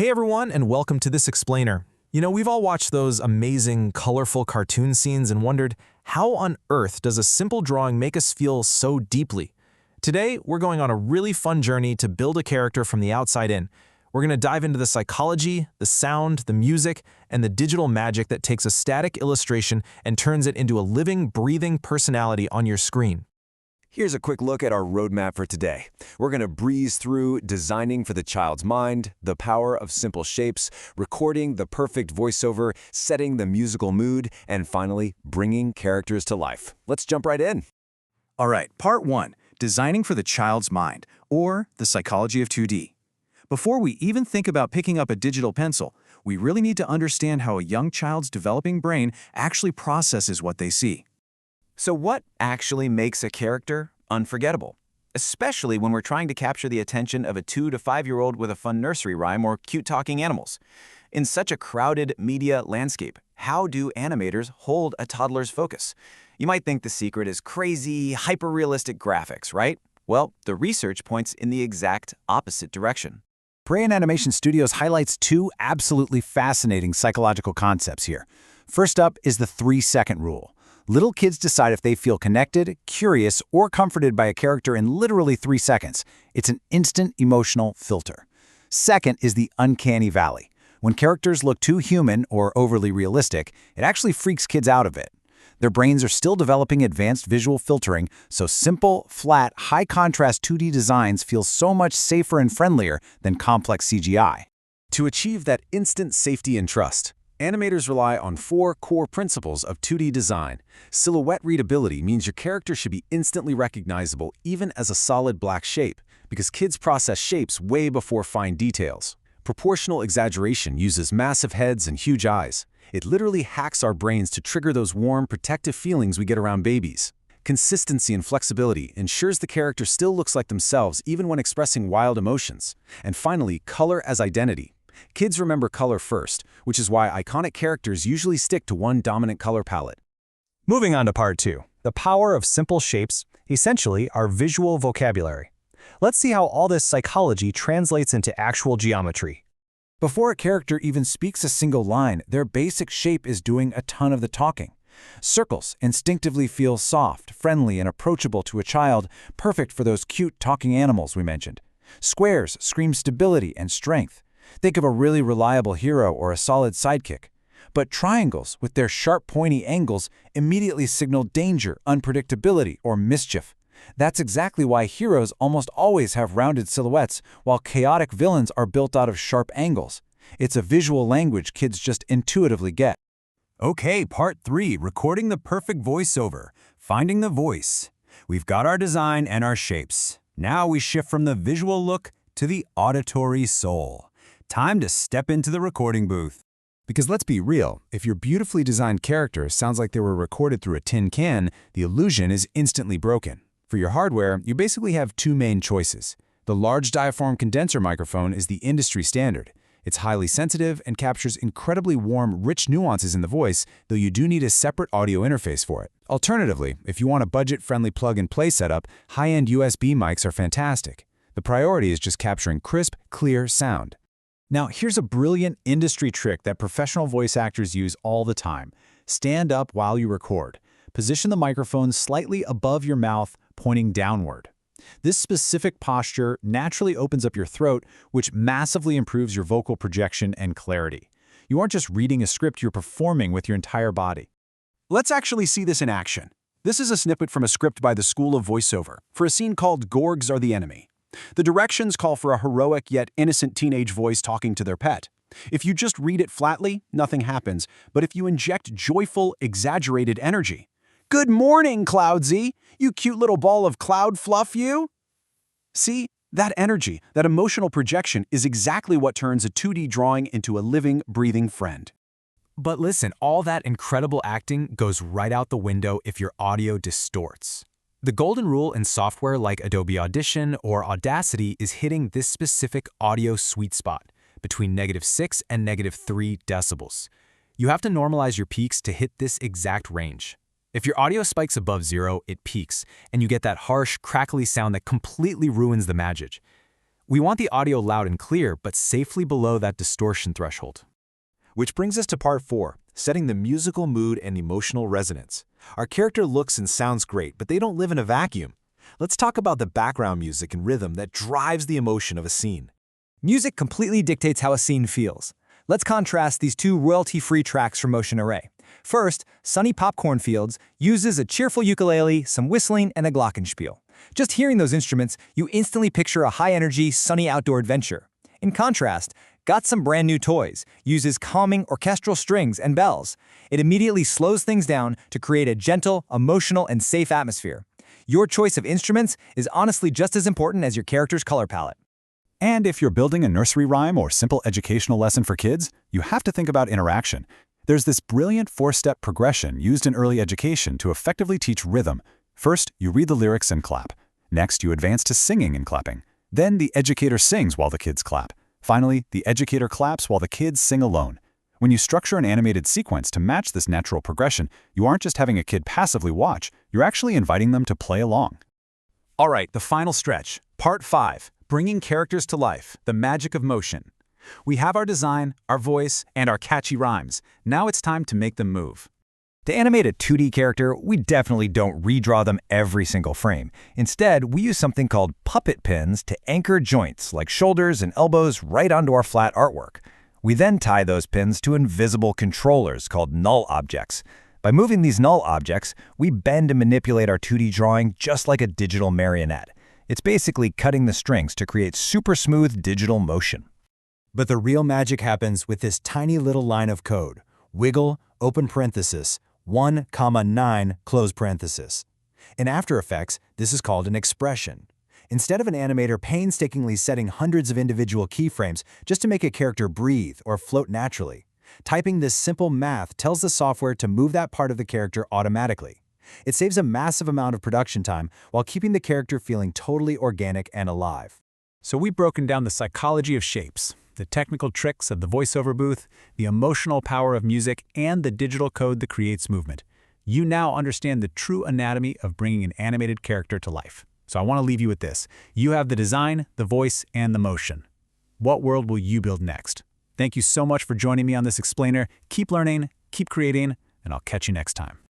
Hey everyone, and welcome to This Explainer. We've all watched those amazing, colorful cartoon scenes and wondered, how on earth does a simple drawing make us feel so deeply? Today, we're going on a really fun journey to build a character from the outside in. We're going to dive into the psychology, the sound, the music, and the digital magic that takes a static illustration and turns it into a living, breathing personality on your screen. Here's a quick look at our roadmap for today. We're going to breeze through designing for the child's mind, the power of simple shapes, recording the perfect voiceover, setting the musical mood, and finally, bringing characters to life. Let's jump right in. All right, part 1, designing for the child's mind, or the psychology of 2D. Before we even think about picking up a digital pencil, we really need to understand how a young child's developing brain actually processes what they see. So what actually makes a character unforgettable? Especially when we're trying to capture the attention of a 2 to 5-year-old with a fun nursery rhyme or cute talking animals. In such a crowded media landscape, how do animators hold a toddler's focus? You might think the secret is crazy, hyper-realistic graphics, right? Well, the research points in the exact opposite direction. Brain Animation Studios highlights two absolutely fascinating psychological concepts here. First up is the 3-second rule. Little kids decide if they feel connected, curious, or comforted by a character in literally 3 seconds. It's an instant emotional filter. Second is the uncanny valley. When characters look too human or overly realistic, it actually freaks kids out a bit. Their brains are still developing advanced visual filtering, so simple, flat, high-contrast 2D designs feel so much safer and friendlier than complex CGI. To achieve that instant safety and trust, animators rely on 4 core principles of 2D design. Silhouette readability means your character should be instantly recognizable even as a solid black shape, because kids process shapes way before fine details. Proportional exaggeration uses massive heads and huge eyes. It literally hacks our brains to trigger those warm, protective feelings we get around babies. Consistency and flexibility ensures the character still looks like themselves even when expressing wild emotions. And finally, color as identity. Kids remember color first, which is why iconic characters usually stick to one dominant color palette. Moving on to part 2, the power of simple shapes, essentially our visual vocabulary. Let's see how all this psychology translates into actual geometry. Before a character even speaks a single line, their basic shape is doing a ton of the talking. Circles instinctively feel soft, friendly, and approachable to a child, perfect for those cute talking animals we mentioned. Squares scream stability and strength. Think of a really reliable hero or a solid sidekick. But triangles, with their sharp, pointy angles, immediately signal danger, unpredictability, or mischief. That's exactly why heroes almost always have rounded silhouettes, while chaotic villains are built out of sharp angles. It's a visual language kids just intuitively get. Okay, part 3, recording the perfect voiceover, finding the voice. We've got our design and our shapes. Now we shift from the visual look to the auditory soul. Time to step into the recording booth. Because let's be real, if your beautifully designed character sounds like they were recorded through a tin can, the illusion is instantly broken. For your hardware, you basically have 2 main choices. The large diaphragm condenser microphone is the industry standard. It's highly sensitive and captures incredibly warm, rich nuances in the voice, though you do need a separate audio interface for it. Alternatively, if you want a budget-friendly plug-and-play setup, high-end USB mics are fantastic. The priority is just capturing crisp, clear sound. Now, here's a brilliant industry trick that professional voice actors use all the time. Stand up while you record. Position the microphone slightly above your mouth, pointing downward. This specific posture naturally opens up your throat, which massively improves your vocal projection and clarity. You aren't just reading a script, you're performing with your entire body. Let's actually see this in action. This is a snippet from a script by the School of Voiceover for a scene called Gorgs Are the Enemy. The directions call for a heroic yet innocent teenage voice talking to their pet. If you just read it flatly, nothing happens, but if you inject joyful, exaggerated energy, "Good morning, Cloudsy! You cute little ball of cloud fluff, you!" See, that energy, that emotional projection is exactly what turns a 2D drawing into a living, breathing friend. But listen, all that incredible acting goes right out the window if your audio distorts. The golden rule in software like Adobe Audition or Audacity is hitting this specific audio sweet spot between -6 and -3 decibels. You have to normalize your peaks to hit this exact range. If your audio spikes above 0, it peaks, and you get that harsh, crackly sound that completely ruins the magic. We want the audio loud and clear, but safely below that distortion threshold. Which brings us to part 4, setting the musical mood and emotional resonance. Our character looks and sounds great, but they don't live in a vacuum. Let's talk about the background music and rhythm that drives the emotion of a scene. Music completely dictates how a scene feels. Let's contrast these two royalty-free tracks from Motion Array. First, Sunny Popcorn Fields uses a cheerful ukulele, some whistling, and a glockenspiel. Just hearing those instruments, you instantly picture a high-energy, sunny outdoor adventure. In contrast, Got Some Brand New Toys uses calming orchestral strings and bells. It immediately slows things down to create a gentle, emotional, and safe atmosphere. Your choice of instruments is honestly just as important as your character's color palette. And if you're building a nursery rhyme or simple educational lesson for kids, you have to think about interaction. There's this brilliant 4-step progression used in early education to effectively teach rhythm. First, you read the lyrics and clap. Next, you advance to singing and clapping. Then the educator sings while the kids clap. Finally, the educator claps while the kids sing alone. When you structure an animated sequence to match this natural progression, you aren't just having a kid passively watch, you're actually inviting them to play along. All right, the final stretch, part 5, bringing characters to life, the magic of motion. We have our design, our voice, and our catchy rhymes. Now it's time to make them move. To animate a 2D character, we definitely don't redraw them every single frame. Instead, we use something called puppet pins to anchor joints like shoulders and elbows right onto our flat artwork. We then tie those pins to invisible controllers called null objects. By moving these null objects, we bend and manipulate our 2D drawing just like a digital marionette. It's basically cutting the strings to create super smooth digital motion. But the real magic happens with this tiny little line of code. Wiggle, open parenthesis, 1,9, close parenthesis. In After Effects, this is called an expression. Instead of an animator painstakingly setting hundreds of individual keyframes just to make a character breathe or float naturally, typing this simple math tells the software to move that part of the character automatically. It saves a massive amount of production time while keeping the character feeling totally organic and alive. So we've broken down the psychology of shapes, the technical tricks of the voiceover booth, the emotional power of music, and the digital code that creates movement. You now understand the true anatomy of bringing an animated character to life. So I want to leave you with this. You have the design, the voice, and the motion. What world will you build next? Thank you so much for joining me on this explainer. Keep learning, keep creating, and I'll catch you next time.